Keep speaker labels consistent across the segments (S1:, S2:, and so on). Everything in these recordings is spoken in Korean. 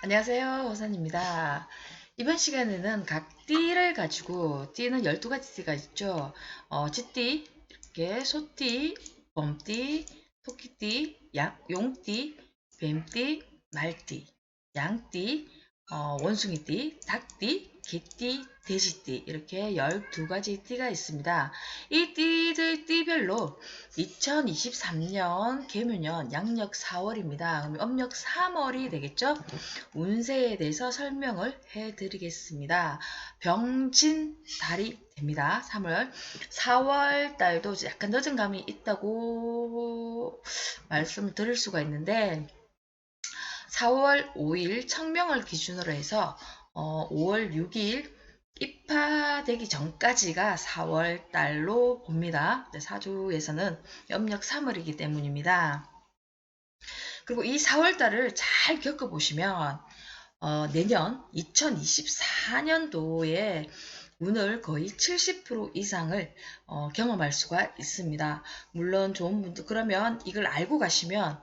S1: 안녕하세요, 호선입니다. 이번 시간에는 각 띠를 가지고, 띠는 12가지 띠가 있죠. 쥐띠, 이렇게 소띠, 범띠, 토끼띠, 용띠, 뱀띠, 말띠, 양띠, 원숭이띠, 닭띠, 개띠, 돼지띠 이렇게 12가지 띠가 있습니다. 이 띠들 띠별로 2023년 계묘년 양력 4월입니다. 그럼 âm 력 3월이 되겠죠? 운세에 대해서 설명을 해드리겠습니다. 병진달이 됩니다. 3월. 4월 달도 약간 늦은 감이 있다고 말씀을 드릴 수가 있는데 4월 5일 청명을 기준으로 해서 5월 6일 입하되기 전까지가 4월 달로 봅니다. 사주에서는 âm 력 3월이기 때문입니다. 그리고 이 4월 달을 잘 겪어보시면 내년 2024년도에 운을 거의 70% 이상을 경험할 수가 있습니다. 물론 좋은 분들 그러면 이걸 알고 가시면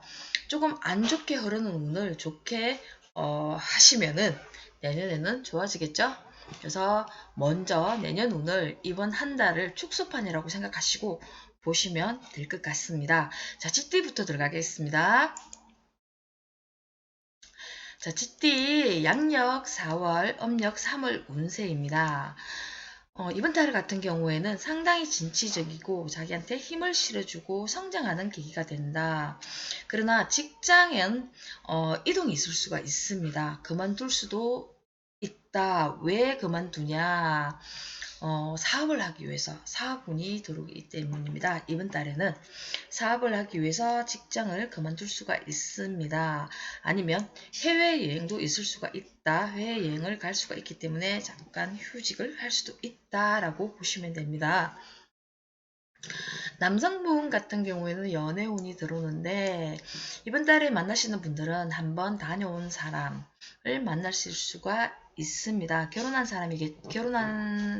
S1: 조금 안 좋게 흐르는 운을 좋게 하시면은 내년에는 좋아지겠죠? 그래서 먼저 내년 운을 이번 한 달을 축소판이라고 생각하시고 보시면 될 것 같습니다. 자, 찌띠부터 들어가겠습니다. 자, 쥐띠 양력 4월, âm 력 3월 운세입니다. 이번 달 같은 경우에는 상당히 진취적이고 자기한테 힘을 실어주고 성장하는 계기가 된다. 그러나 직장엔 이동이 있을 수가 있습니다. 그만둘 수도 있다. 왜 그만두냐? 사업을 하기 위해서 사업운이 들어오기 때문입니다. 이번 달에는 사업을 하기 위해서 직장을 그만둘 수가 있습니다. 아니면 해외여행도 있을 수가 있다. 해외여행을 갈 수가 있기 때문에 잠깐 휴직을 할 수도 있다라고 보시면 됩니다. 남성분 같은 경우에는 연애운이 들어오는데 이번 달에 만나시는 분들은 한번 다녀온 사람을 만나실 수가 있습니다. 결혼한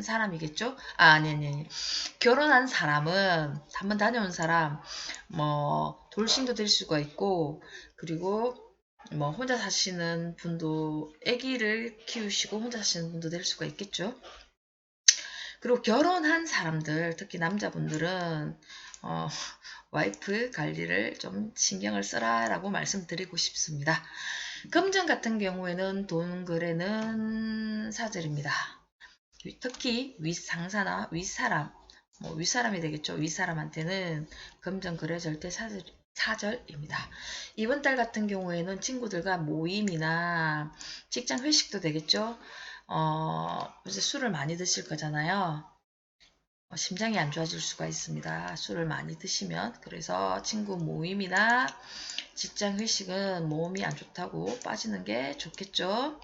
S1: 사람이겠죠? 아니. 결혼한 사람은 한번 다녀온 사람, 뭐 돌싱도 될 수가 있고, 그리고 뭐 혼자 사시는 분도 아기를 키우시고 혼자 사시는 분도 될 수가 있겠죠. 그리고 결혼한 사람들, 특히 남자분들은 와이프 관리를 좀 신경을 써라라고 말씀드리고 싶습니다. 금전 같은 경우에는 돈 거래는 사절입니다. 특히 윗상사나 윗사람, 뭐 윗사람이 되겠죠. 윗사람한테는 금전 거래 절대 사절입니다. 이번 달 같은 경우에는 친구들과 모임이나 직장 회식도 되겠죠. 이제 술을 많이 드실 거잖아요. 심장이 안 좋아질 수가 있습니다. 술을 많이 드시면. 그래서 친구 모임이나 직장 회식은 몸이 안 좋다고 빠지는 게 좋겠죠.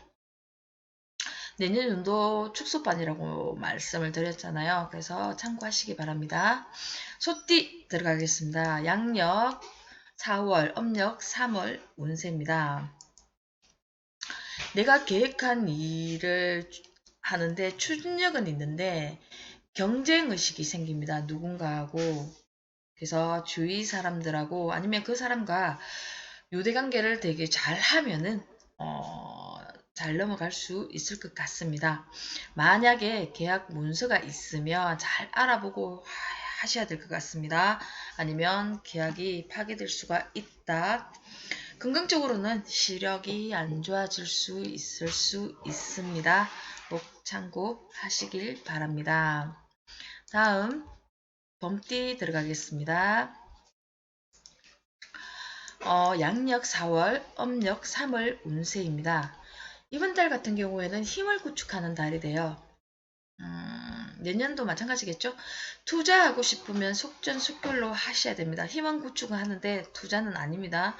S1: 내년도 축소반이라고 말씀을 드렸잖아요. 그래서 참고하시기 바랍니다. 소띠 들어가겠습니다. 양력 4월, âm 력 3월 운세입니다. 내가 계획한 일을 하는데 추진력은 있는데 경쟁의식이 생깁니다. 누군가하고. 그래서 주위 사람들하고 아니면 그 사람과 유대관계를 되게 잘 하면은 잘 넘어갈 수 있을 것 같습니다. 만약에 계약 문서가 있으면 잘 알아보고 하셔야 될 것 같습니다. 아니면 계약이 파기될 수가 있다. 긍정적으로는 시력이 안 좋아질 수 있을 수 있습니다. 꼭 참고하시길 바랍니다. 다음 범띠 들어가겠습니다. 양력 4월, âm 력 3월 운세입니다. 이번 달 같은 경우에는 힘을 구축하는 달이 돼요. 내년도 마찬가지겠죠? 투자하고 싶으면 속전속결로 하셔야 됩니다. 희망 구축을 하는데 투자는 아닙니다.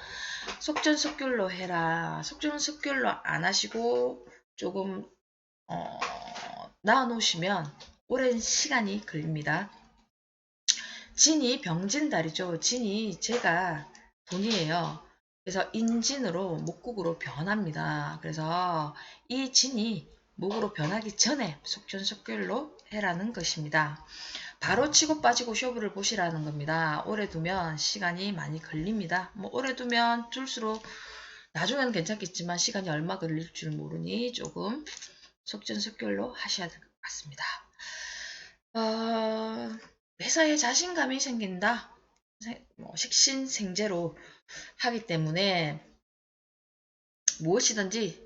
S1: 속전속결로 해라. 속전속결로 안 하시고 조금 놔놓으시면 오랜 시간이 걸립니다. 진이 병진달이죠. 진이 제가 돈이에요. 그래서 인진으로 목국으로 변합니다. 그래서 이 진이 목으로 변하기 전에 속전속결로 해라는 것입니다. 바로 치고 빠지고 쇼부를 보시라는 겁니다. 오래 두면 시간이 많이 걸립니다. 뭐 오래 두면 둘수록 나중에는 괜찮겠지만 시간이 얼마 걸릴 줄 모르니 조금 속전속결로 하셔야 될 것 같습니다. 회사에 자신감이 생긴다. 식신생재로 하기 때문에 무엇이든지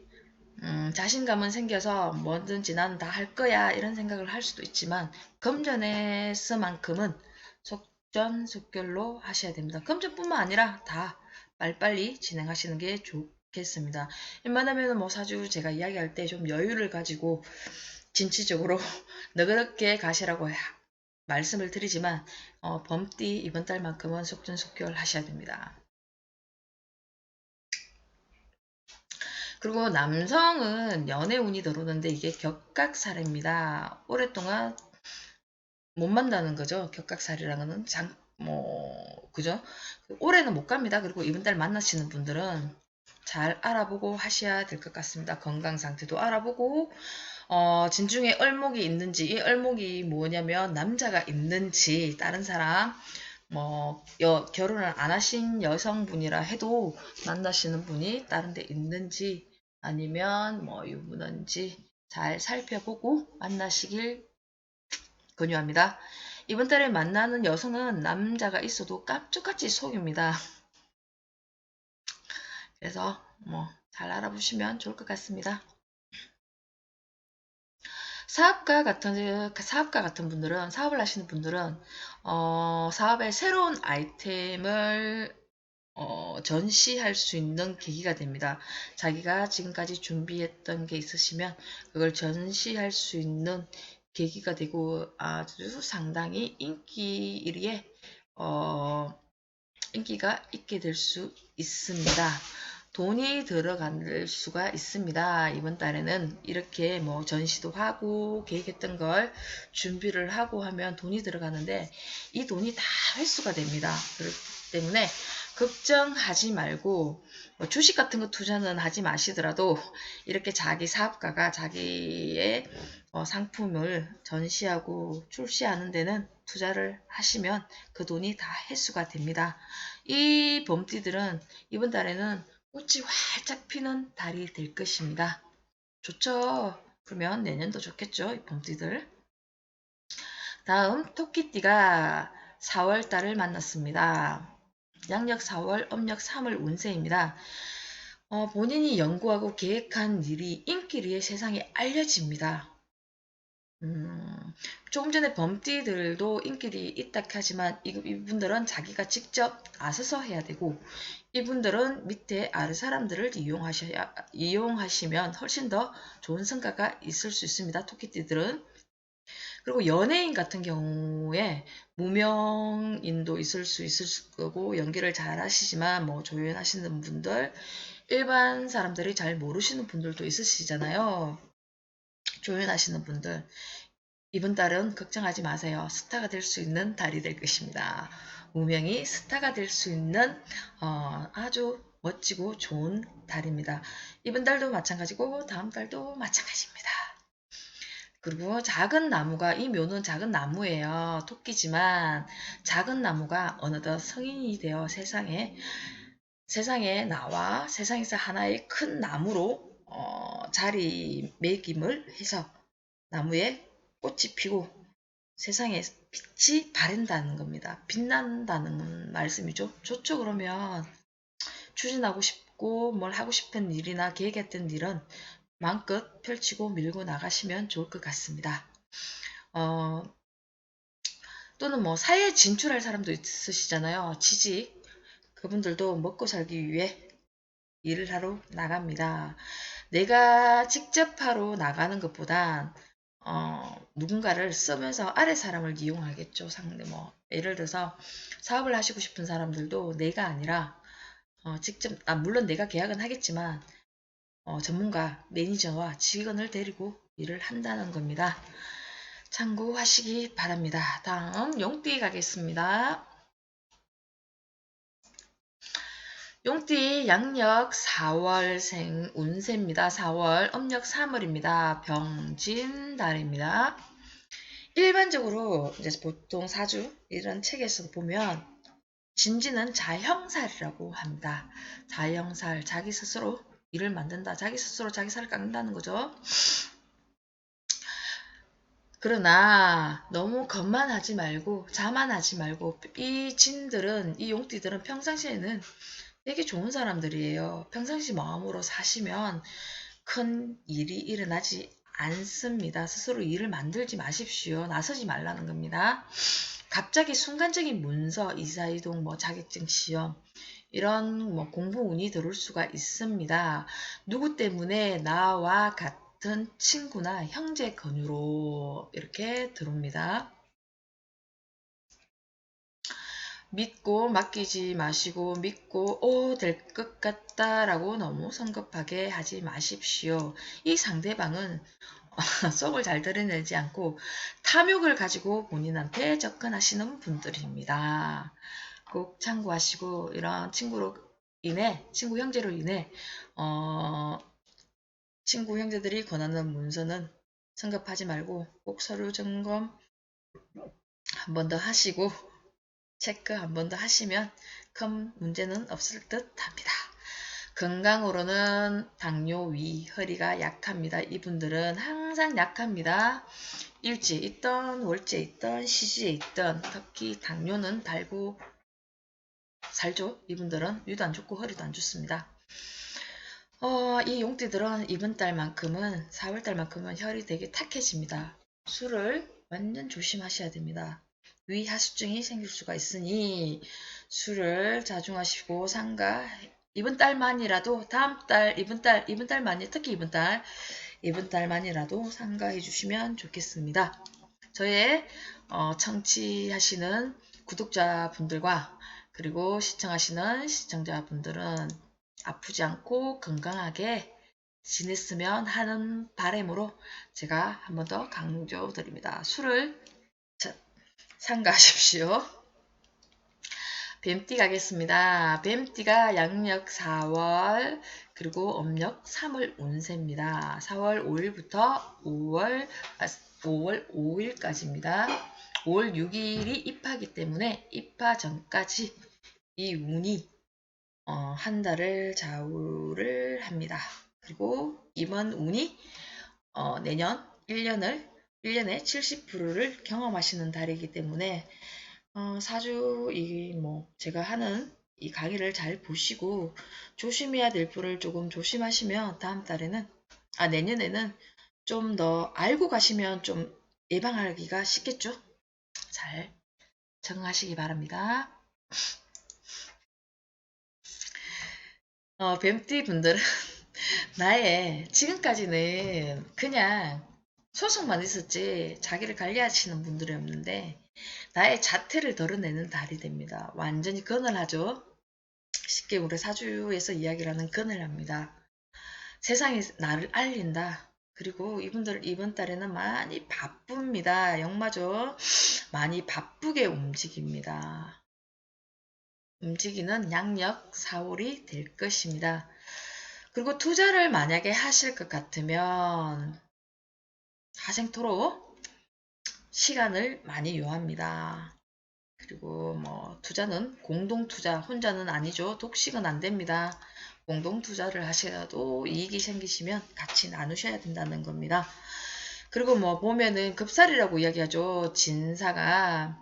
S1: 자신감은 생겨서 뭐든지 나는 다 할 거야 이런 생각을 할 수도 있지만 금전에서만큼은 속전속결로 하셔야 됩니다. 금전뿐만 아니라 다 빨리빨리 진행하시는 게 좋겠습니다. 웬만하면 뭐 사주 제가 이야기할 때 좀 여유를 가지고 진취적으로 너그럽게 가시라고 말씀을 드리지만 범띠 이번 달만큼은 속전속결 하셔야 됩니다. 그리고 남성은 연애운이 들어오는데 이게 격각살입니다. 오랫동안 못 만나는 거죠. 격각살이라는 그죠? 올해는 못 갑니다. 그리고 이번 달 만나시는 분들은 잘 알아보고 하셔야 될 것 같습니다. 건강 상태도 알아보고, 진중에 을목이 있는지, 이 을목이 뭐냐면 남자가 있는지, 다른 사람, 결혼을 안 하신 여성분이라 해도 만나시는 분이 다른 데 있는지, 아니면 유부남인지 잘 살펴보고 만나시길 권유합니다. 이번 달에 만나는 여성은 남자가 있어도 깜짝같이 속입니다. 그래서 잘 알아보시면 좋을 것 같습니다. 사업가 같은 분들은, 사업을 하시는 분들은 사업에 새로운 아이템을 전시할 수 있는 계기가 됩니다. 자기가 지금까지 준비했던 게 있으시면 그걸 전시할 수 있는 계기가 되고 아주 상당히 인기가 있게 될 수 있습니다. 돈이 들어갈 수가 있습니다. 이번 달에는 이렇게 전시도 하고 계획했던 걸 준비를 하고 하면 돈이 들어가는데 이 돈이 다 회수가 됩니다. 그렇기 때문에 걱정하지 말고 주식 같은 거 투자는 하지 마시더라도 이렇게 자기 사업가가 자기의 상품을 전시하고 출시하는 데는 투자를 하시면 그 돈이 다 회수가 됩니다. 이 범띠들은 이번 달에는 꽃이 활짝 피는 달이 될 것입니다. 좋죠? 그러면 내년도 좋겠죠? 이 범띠들. 다음 토끼띠가 4월 달을 만났습니다. 양력 4월, âm 력 3월 운세입니다. 본인이 연구하고 계획한 일이 인기리에 세상에 알려집니다. 조금 전에 범띠들도 인기리 있다 하지만 이분들은 자기가 직접 나서서 해야 되고 이분들은 밑에 아래 사람들을 이용하시면 훨씬 더 좋은 성과가 있을 수 있습니다. 토끼띠들은. 그리고 연예인 같은 경우에 무명인도 있을 수 있을 거고 연기를 잘 하시지만 조연하시는 분들 일반 사람들이 잘 모르시는 분들도 있으시잖아요. 조연하시는 분들 이번 달은 걱정하지 마세요. 스타가 될 수 있는 달이 될 것입니다. 무명이 스타가 될 수 있는 아주 멋지고 좋은 달입니다. 이번 달도 마찬가지고 다음 달도 마찬가지입니다. 그리고 작은 나무가 이 묘는 작은 나무예요. 토끼지만 작은 나무가 어느덧 성인이 되어 세상에 나와 세상에서 하나의 큰 나무로 자리매김을 해서 나무에 꽃이 피고 세상에 빛이 바랜다는 겁니다. 빛난다는 말씀이죠. 좋죠. 그러면 추진하고 싶고 뭘 하고 싶은 일이나 계획했던 일은 마음껏 펼치고 밀고 나가시면 좋을 것 같습니다. 또는 사회에 진출할 사람도 있으시잖아요. 취직. 그분들도 먹고 살기 위해 일을 하러 나갑니다. 내가 직접 하러 나가는 것보단 누군가를 쓰면서 아래 사람을 이용하겠죠. 예를 들어서 사업을 하시고 싶은 사람들도 내가 아니라 직접 물론 내가 계약은 하겠지만 전문가, 매니저와 직원을 데리고 일을 한다는 겁니다. 참고하시기 바랍니다. 다음 용띠 가겠습니다. 용띠 양력 4월생 운세입니다. 4월, âm 력 3월입니다. 병진달입니다. 일반적으로 이제 보통 사주 이런 책에서 보면 진지는 자형살이라고 합니다. 자형살, 자기 스스로 일을 만든다. 자기 스스로 자기 살을 깎는다는 거죠. 그러나 너무 겁만하지 말고 자만하지 말고 이 진들은 이 용띠들은 평상시에는 되게 좋은 사람들이에요. 평상시 마음으로 사시면 큰 일이 일어나지 않습니다. 스스로 일을 만들지 마십시오. 나서지 말라는 겁니다. 갑자기 순간적인 문서, 이사이동, 자격증 시험 이런 공부 운이 들어올 수가 있습니다. 누구 때문에 나와 같은 친구나 형제 권유로 이렇게 들어옵니다. 믿고 맡기지 마시고 믿고 될 것 같다 라고 너무 성급하게 하지 마십시오. 이 상대방은 속을 잘 드러내지 않고 탐욕을 가지고 본인한테 접근하시는 분들입니다. 꼭 참고하시고 이런 친구 형제로 인해 친구 형제들이 권하는 문서는 성급하지 말고 꼭 서류 점검 한 번 더 하시고 체크 한 번 더 하시면 큰 문제는 없을 듯 합니다. 건강으로는 당뇨, 위, 허리가 약합니다. 이분들은 항상 약합니다. 일지에 있던 월지에 있던 시지에 있던 특히 당뇨는 달고 살죠. 이분들은 위도 안 좋고 허리도 안 좋습니다. 이 용띠들은 이번 달만큼은 4월 달만큼은 혈이 되게 탁해집니다. 술을 완전 조심하셔야 됩니다. 위 하수증이 생길 수가 있으니 술을 자중하시고 삼가 이번 달만이라도 다음 달 이번 달만이 특히 이번 달만이라도 삼가해 주시면 좋겠습니다. 저의 청취하시는 구독자분들과 그리고 시청하시는 시청자분들은 아프지 않고 건강하게 지냈으면 하는 바람으로 제가 한 번 더 강조드립니다. 술을 삼가하십시오. 뱀띠 가겠습니다. 뱀띠가 양력 4월 그리고 음력 3월 운세입니다. 4월 5일부터 5월 5일까지입니다. 5월 6일이 입하기 때문에 입하 전까지 이 운이 한 달을 좌우를 합니다. 그리고 이번 운이 내년 1년에 70%를 경험하시는 달이기 때문에 사주 제가 하는 이 강의를 잘 보시고 조심해야 될 부분을 조금 조심하시면 다음 달에는 내년에는 좀 더 알고 가시면 좀 예방하기가 쉽겠죠? 잘 적응하시기 바랍니다. 뱀띠 분들은 나의 지금까지는 그냥 소속만 있었지 자기를 관리하시는 분들이 없는데 나의 자태를 드러내는 달이 됩니다. 완전히 건을하죠. 쉽게 우리 사주에서 이야기를 하는 건을 합니다. 세상이 나를 알린다. 그리고 이분들 이번 달에는 많이 바쁩니다. 역마죠. 많이 바쁘게 움직입니다. 움직이는 양력 4월이 될 것입니다. 그리고 투자를 만약에 하실 것 같으면 하생토록 시간을 많이 요합니다. 그리고 투자는 공동투자, 혼자는 아니죠. 독식은 안 됩니다. 공동투자를 하셔도 이익이 생기시면 같이 나누셔야 된다는 겁니다. 그리고 보면은 급살이라고 이야기하죠. 진사가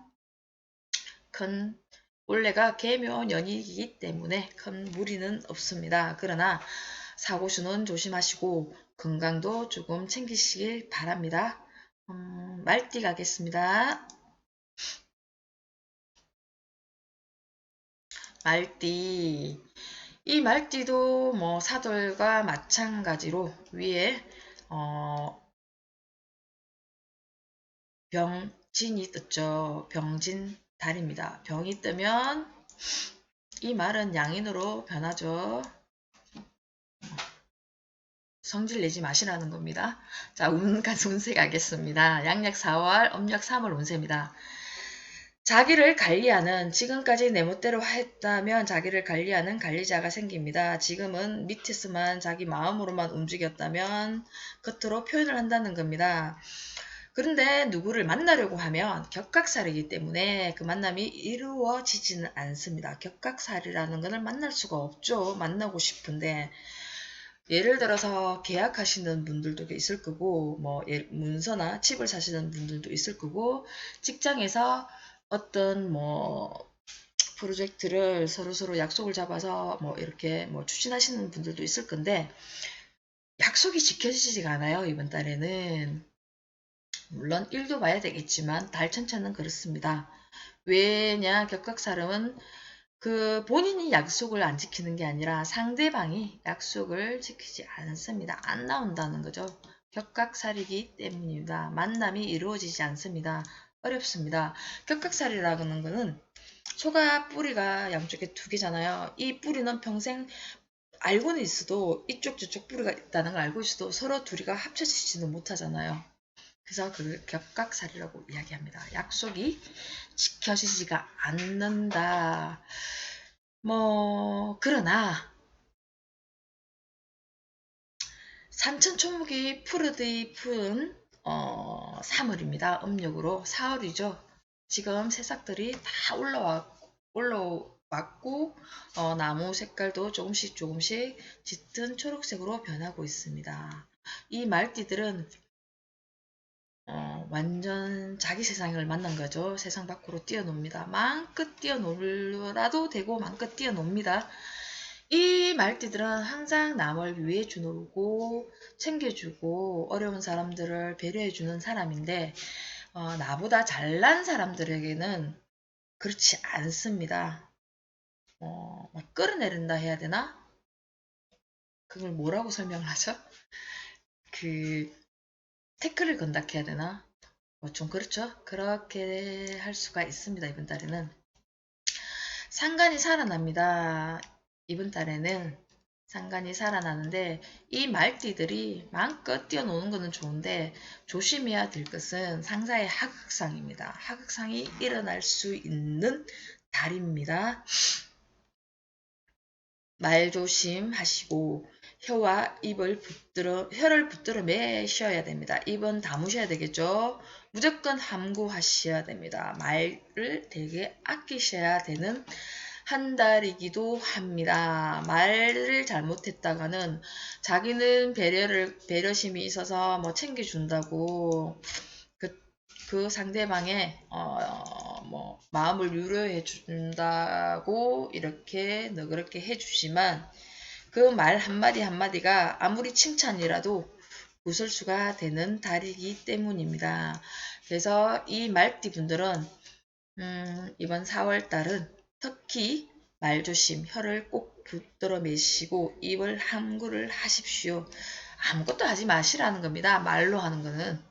S1: 올해가 계묘년이기 때문에 큰 무리는 없습니다. 그러나 사고수는 조심하시고 건강도 조금 챙기시길 바랍니다. 말띠 가겠습니다. 말띠. 이 말띠도 사돌과 마찬가지로 위에 병진이 떴죠. 병진 달입니다. 병이 뜨면 이 말은 양인으로 변하죠. 성질 내지 마시라는 겁니다. 자, 운세 가겠습니다. 양력 4월, 음력 3월 운세입니다. 자기를 관리하는 지금까지 내 멋대로 했다면 자기를 관리하는 관리자가 생깁니다. 지금은 밑에서만 자기 마음으로만 움직였다면 겉으로 표현을 한다는 겁니다. 그런데 누구를 만나려고 하면 격각살이기 때문에 그 만남이 이루어지지는 않습니다. 격각살이라는 것을 만날 수가 없죠. 만나고 싶은데 예를 들어서 계약하시는 분들도 있을 거고 뭐 문서나 집을 사시는 분들도 있을 거고 직장에서 어떤 뭐 프로젝트를 서로 약속을 잡아서 뭐 이렇게 뭐 추진하시는 분들도 있을 건데 약속이 지켜지지가 않아요. 이번 달에는. 물론 일도 봐야 되겠지만 달천차는 그렇습니다. 왜냐 격각사름은 그 본인이 약속을 안 지키는 게 아니라 상대방이 약속을 지키지 않습니다. 안 나온다는 거죠. 격각살이기 때문입니다. 만남이 이루어지지 않습니다. 어렵습니다. 격각살이라는 거는 소가 뿌리가 양쪽에 두 개잖아요. 이 뿌리는 평생 알고는 있어도 이쪽 저쪽 뿌리가 있다는 걸 알고 있어도 서로 둘이가 합쳐지지는 못하잖아요. 그래서 그걸 격각살이라고 이야기합니다. 약속이 지켜지지가 않는다. 그러나 산천초목이 푸르디 푼 3월입니다. 음력으로 4월이죠. 지금 새싹들이 다 올라왔고 나무 색깔도 조금씩 짙은 초록색으로 변하고 있습니다. 이 말띠들은 완전 자기 세상을 만난 거죠. 세상 밖으로 뛰어놉니다. 마음껏 뛰어놀아도 되고 마음껏 뛰어놉니다. 이 말띠들은 항상 남을 위해주고 챙겨주고 어려운 사람들을 배려해주는 사람인데 나보다 잘난 사람들에게는 그렇지 않습니다. 막 끌어내린다 해야 되나? 그걸 뭐라고 설명을 하죠? 태클을 건다 해야 되나? 좀 그렇죠. 그렇게 할 수가 있습니다. 이번 달에는. 상간이 살아납니다. 이번 달에는 상간이 살아나는데 이 말띠들이 마음껏 뛰어노는 것은 좋은데 조심해야 될 것은 상사의 하극상입니다. 하극상이 일어날 수 있는 달입니다. 말 조심하시고 혀를 붙들어 매셔야 됩니다. 입은 다무셔야 되겠죠. 무조건 함구하셔야 됩니다. 말을 되게 아끼셔야 되는 한 달이기도 합니다. 말을 잘못했다가는 자기는 배려심이 있어서 뭐 챙겨준다고 그 상대방의 마음을 유료해 준다고 이렇게 너그럽게 해주지만 그 말 한마디 한마디가 아무리 칭찬이라도 구설수가 되는 달이기 때문입니다. 그래서 이 말띠 분들은 이번 4월달은 특히 말조심, 혀를 꼭 붙들어 매시고 입을 함구를 하십시오. 아무것도 하지 마시라는 겁니다. 말로 하는 거는.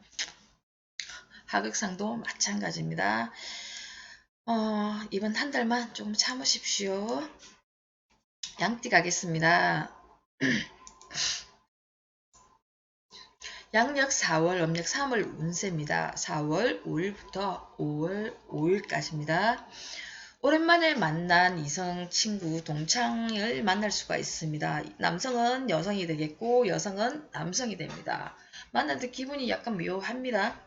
S1: 하극상도 마찬가지입니다. 이번 한 달만 좀 참으십시오. 양띠 가겠습니다. 양력 4월, 음력 3월 운세입니다. 4월 5일부터 5월 5일까지입니다. 오랜만에 만난 이성, 친구, 동창을 만날 수가 있습니다. 남성은 여성이 되겠고 여성은 남성이 됩니다. 만났는데 기분이 약간 묘합니다.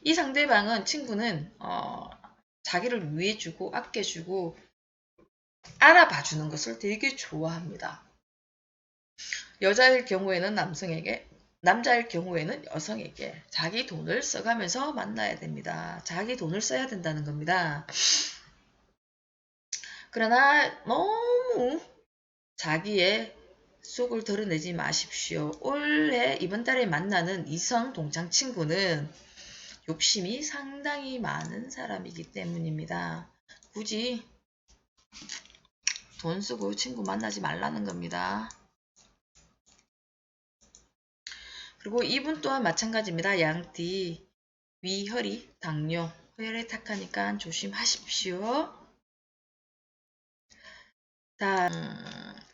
S1: 이 상대방은 친구는 자기를 위해주고 아껴주고 알아봐주는 것을 되게 좋아합니다. 여자일 경우에는 남성에게, 남자일 경우에는 여성에게 자기 돈을 써가면서 만나야 됩니다. 자기 돈을 써야 된다는 겁니다. 그러나 너무 자기의 속을 드러내지 마십시오. 올해 이번 달에 만나는 이성 동창 친구는 욕심이 상당히 많은 사람이기 때문입니다. 굳이 돈 쓰고 친구 만나지 말라는 겁니다. 그리고 이분 또한 마찬가지입니다. 양띠, 위혈이, 당뇨, 혈액 탁하니까 조심하십시오. 다음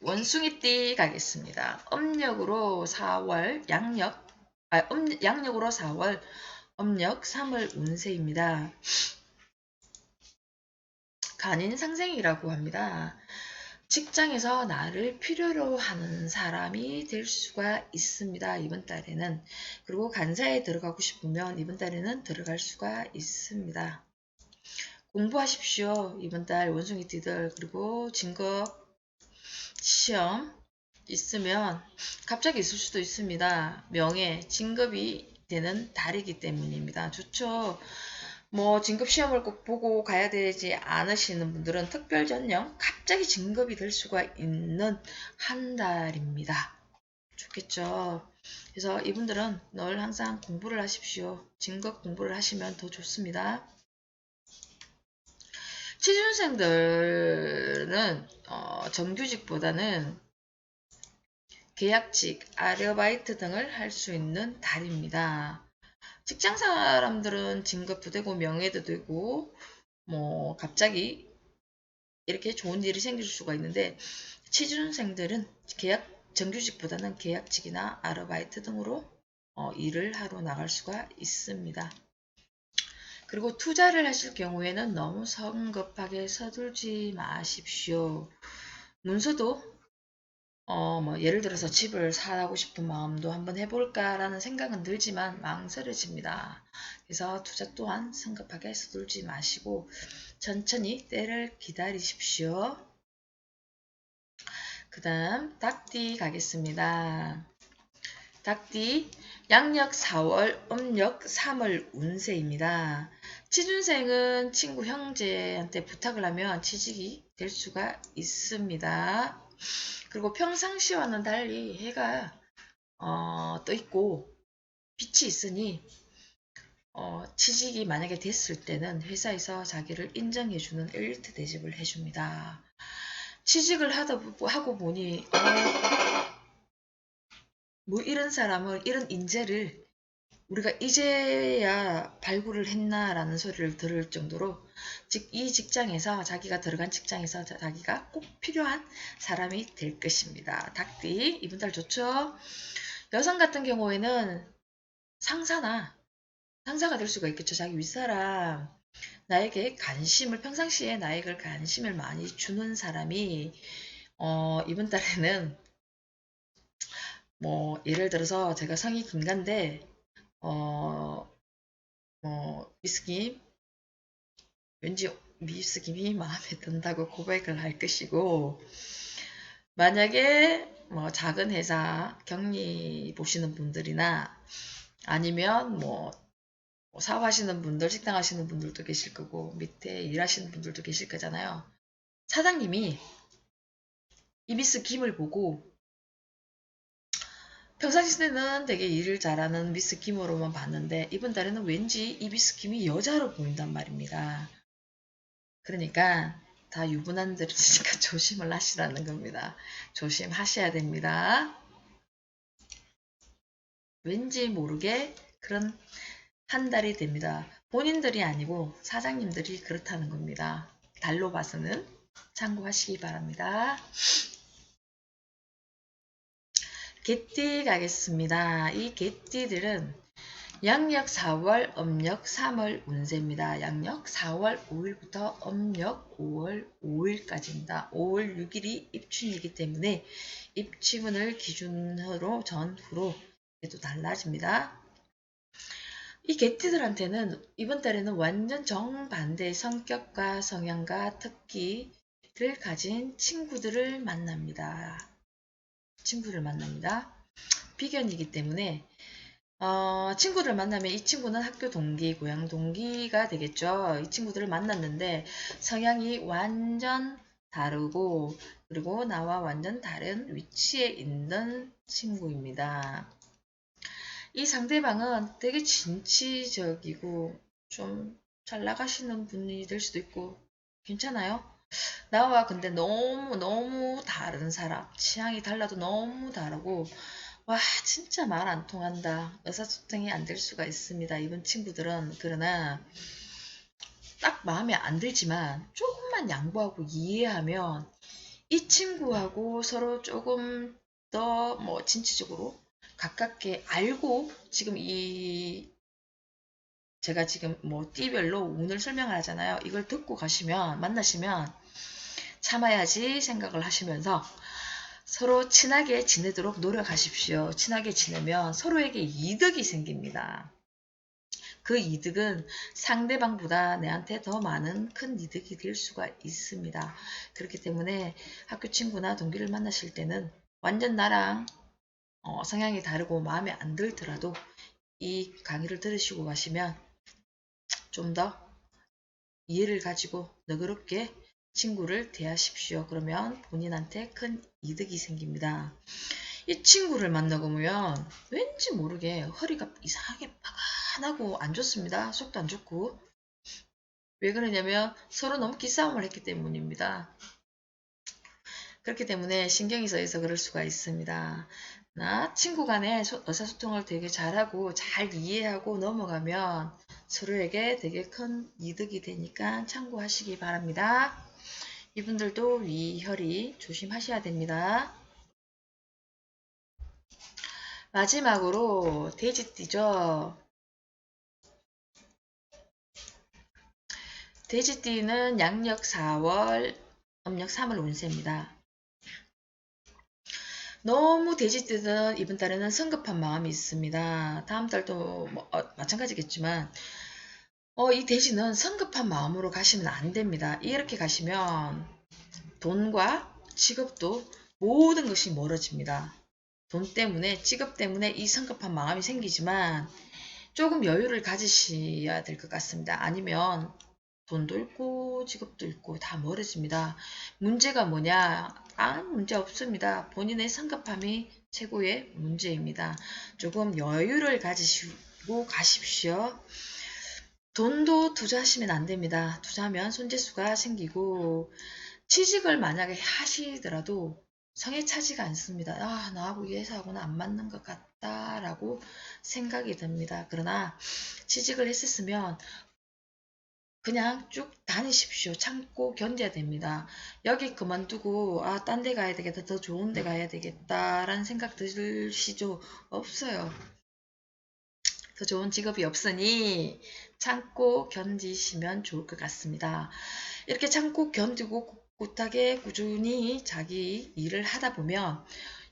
S1: 원숭이띠 가겠습니다. 음력으로 4월, 양력으로 4월, 음력 3월 운세입니다. 간인 상생이라고 합니다. 직장에서 나를 필요로 하는 사람이 될 수가 있습니다. 이번 달에는. 그리고 간사에 들어가고 싶으면 이번 달에는 들어갈 수가 있습니다. 공부하십시오. 이번 달 원숭이띠들. 그리고 진급 시험 있으면 갑자기 있을 수도 있습니다. 명예, 진급이 되는 달이기 때문입니다. 좋죠. 뭐 진급 시험을 꼭 보고 가야 되지 않으시는 분들은 특별 전형 갑자기 진급이 될 수가 있는 한 달입니다. 좋겠죠. 그래서 이분들은 늘 항상 공부를 하십시오. 진급 공부를 하시면 더 좋습니다. 취준생들은 정규직보다는 계약직, 아르바이트 등을 할 수 있는 달입니다. 직장 사람들은 진급도 되고 명예도 되고 뭐 갑자기 이렇게 좋은 일이 생길 수가 있는데 취준생들은 정규직보다는 계약직이나 아르바이트 등으로 일을 하러 나갈 수가 있습니다. 그리고 투자를 하실 경우에는 너무 성급하게 서둘지 마십시오. 문서도 뭐 예를 들어서 집을 사고 싶은 마음도 한번 해볼까라는 생각은 들지만 망설여집니다. 그래서 투자 또한 성급하게 서둘지 마시고 천천히 때를 기다리십시오. 그 다음 닭띠 가겠습니다. 닭띠 양력 4월, 음력 3월 운세입니다. 취준생은 친구 형제한테 부탁을 하면 취직이 될 수가 있습니다. 그리고 평상시와는 달리 해가 떠 있고 빛이 있으니 취직이 만약에 됐을 때는 회사에서 자기를 인정해주는 엘리트 대접을 해줍니다. 취직을 하고 보니 뭐 이런 사람을 이런 인재를 우리가 이제야 발굴을 했나라는 소리를 들을 정도로 즉 이 직장에서 자기가 들어간 직장에서 자기가 꼭 필요한 사람이 될 것입니다. 닭띠 이번 달 좋죠? 여성 같은 경우에는 상사가 될 수가 있겠죠. 자기 윗사람 나에게 평상시에 나에게 관심을 많이 주는 사람이 이번 달에는 뭐 예를 들어서 제가 성이 김간데 미스김 왠지 미스김이 마음에 든다고 고백을 할 것이고 만약에 뭐 작은 회사 격리 보시는 분들이나 아니면 뭐 사업하시는 분들, 식당 하시는 분들도 계실 거고 밑에 일하시는 분들도 계실 거잖아요. 사장님이 이비스 김을 보고 평상시에는 되게 일을 잘하는 미스 김으로만 봤는데 이번 달에는 왠지 이비스 김이 여자로 보인단 말입니다. 그러니까 다 유부남들이니까 조심을 하시라는 겁니다. 조심하셔야 됩니다. 왠지 모르게 그런 한 달이 됩니다. 본인들이 아니고 사장님들이 그렇다는 겁니다. 달로 봐서는 참고하시기 바랍니다. 개띠 가겠습니다. 이 개띠들은 양력 4월, 음력 3월 운세입니다. 양력 4월 5일부터 음력 5월 5일까지입니다. 5월 6일이 입춘이기 때문에 입춘을 기준으로 전후로 또 달라집니다. 이 개띠들한테는 이번 달에는 완전 정반대의 성격과 성향과 특기를 가진 친구들을 만납니다. 비견이기 때문에 친구를 만나면 이 친구는 학교 동기, 고향 동기가 되겠죠. 이 친구들을 만났는데 성향이 완전 다르고 그리고 나와 완전 다른 위치에 있는 친구입니다. 이 상대방은 되게 진취적이고 좀 잘 나가시는 분이 될 수도 있고 괜찮아요. 나와 근데 너무 다른 사람, 취향이 달라도 너무 다르고 와 진짜 말 안 통한다. 의사소통이 안 될 수가 있습니다. 이번 친구들은 그러나 딱 마음에 안 들지만 조금만 양보하고 이해하면 이 친구하고 서로 조금 더 뭐 진취적으로 가깝게 알고 지금 제가 지금 뭐 띠별로 운을 설명을 하잖아요. 이걸 듣고 만나시면 참아야지 생각을 하시면서 서로 친하게 지내도록 노력하십시오. 친하게 지내면 서로에게 이득이 생깁니다. 그 이득은 상대방보다 내한테 더 많은 큰 이득이 될 수가 있습니다. 그렇기 때문에 학교 친구나 동기를 만나실 때는 완전 나랑 성향이 다르고 마음에 안 들더라도 이 강의를 들으시고 가시면 좀 더 이해를 가지고 너그럽게 친구를 대하십시오. 그러면 본인한테 큰 이득이 생깁니다. 이 친구를 만나보면 왠지 모르게 허리가 이상하게 빠간하고 안 좋습니다. 속도 안 좋고. 왜 그러냐면 서로 너무 기싸움을 했기 때문입니다. 그렇기 때문에 신경이 써서 그럴 수가 있습니다. 나 친구 간에 의사소통을 되게 잘하고 잘 이해하고 넘어가면 서로에게 되게 큰 이득이 되니까 참고하시기 바랍니다. 이분들도 위혈이 조심하셔야 됩니다. 마지막으로 돼지띠죠. 돼지띠는 양력 4월, 음력 3월 운세입니다. 너무 돼지띠는 이번 달에는 성급한 마음이 있습니다. 다음 달도 마찬가지겠지만 이 돼지는 성급한 마음으로 가시면 안 됩니다. 이렇게 가시면 돈과 직업도 모든 것이 멀어집니다. 돈 때문에 직업 때문에 이 성급한 마음이 생기지만 조금 여유를 가지셔야 될 것 같습니다. 아니면 돈도 잃고 직업도 잃고 다 멀어집니다. 문제가 뭐냐? 문제 없습니다. 본인의 성급함이 최고의 문제입니다. 조금 여유를 가지시고 가십시오. 돈도 투자하시면 안 됩니다. 투자하면 손재수가 생기고 취직을 만약에 하시더라도 성에 차지가 않습니다. 나하고 이 회사하고는 안 맞는 것 같다 라고 생각이 듭니다. 그러나 취직을 했었으면 그냥 쭉 다니십시오. 참고 견뎌야 됩니다. 여기 그만두고 딴 데 가야 되겠다. 더 좋은 데 가야 되겠다라는 생각 드시죠? 없어요. 더 좋은 직업이 없으니 참고 견디시면 좋을 것 같습니다. 이렇게 참고 견디고 꿋꿋하게 꾸준히 자기 일을 하다 보면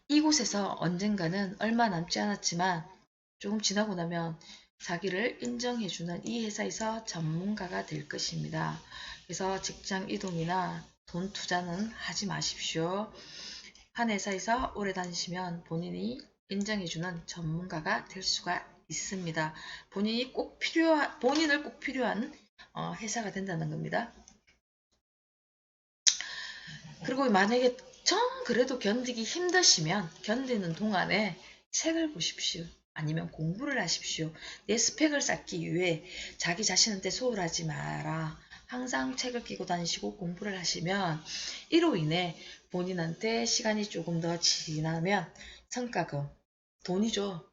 S1: 이곳에서 언젠가는 얼마 남지 않았지만 조금 지나고 나면 자기를 인정해주는 이 회사에서 전문가가 될 것입니다. 그래서 직장 이동이나 돈 투자는 하지 마십시오. 한 회사에서 오래 다니시면 본인이 인정해주는 전문가가 될 수가 있습니다. 본인을 꼭 필요한 회사가 된다는 겁니다. 그리고 만약에 정 그래도 견디기 힘드시면 견디는 동안에 책을 보십시오. 아니면 공부를 하십시오. 내 스펙을 쌓기 위해 자기 자신한테 소홀하지 마라. 항상 책을 끼고 다니시고 공부를 하시면 이로 인해 본인한테 시간이 조금 더 지나면 성과금, 돈이죠.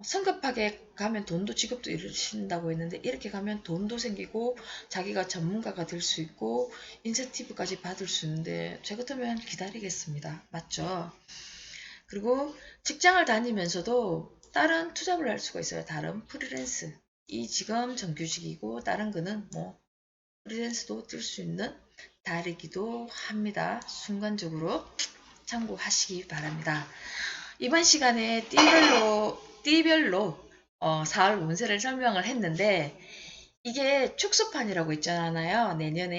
S1: 성급하게 가면 돈도 직업도 잃으신다고 했는데 이렇게 가면 돈도 생기고 자기가 전문가가 될 수 있고 인센티브까지 받을 수 있는데 저 같으면 기다리겠습니다. 맞죠? 그리고 직장을 다니면서도 다른 투잡을 할 수가 있어요. 다른 프리랜스. 이 지금 정규직이고 다른 거는 프리랜스도 뜰 수 있는 달이기도 합니다. 순간적으로 참고하시기 바랍니다. 이번 시간에 띠별로 4월 운세를 설명을 했는데 이게 축소판이라고 있잖아요. 내년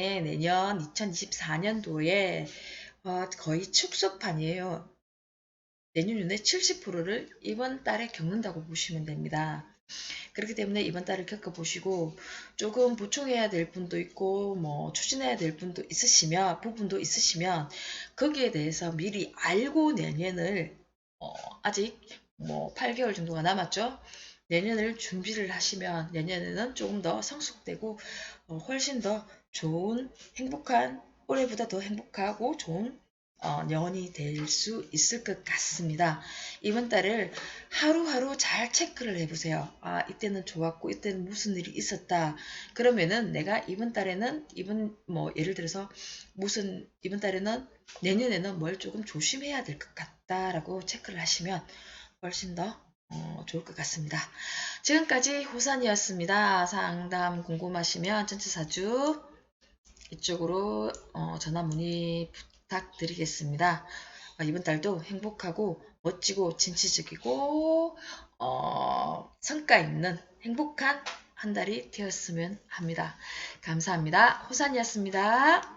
S1: 2024년도에 거의 축소판이에요. 내년에 70%를 이번 달에 겪는다고 보시면 됩니다. 그렇기 때문에 이번 달을 겪어보시고 조금 보충해야 될 분도 있고 추진해야 될 부분도 있으시면 거기에 대해서 미리 알고 내년을 아직 8개월 정도가 남았죠. 내년을 준비를 하시면 내년에는 조금 더 성숙되고 훨씬 더 좋은 행복한 올해보다 더 행복하고 좋은 년이 될 수 있을 것 같습니다. 이번 달을 하루하루 잘 체크를 해보세요. 이때는 좋았고 이때는 무슨 일이 있었다. 그러면은 내가 이번 달에는 예를 들어서 이번 달에는 내년에는 뭘 조금 조심해야 될 것 같다라고 체크를 하시면 훨씬 더 좋을 것 같습니다. 지금까지 호산이었습니다. 상담 궁금하시면 전체사주 이쪽으로 전화 문의 부탁드리겠습니다. 이번 달도 행복하고 멋지고 진취적이고 성과 있는 행복한 한 달이 되었으면 합니다. 감사합니다. 호산이었습니다.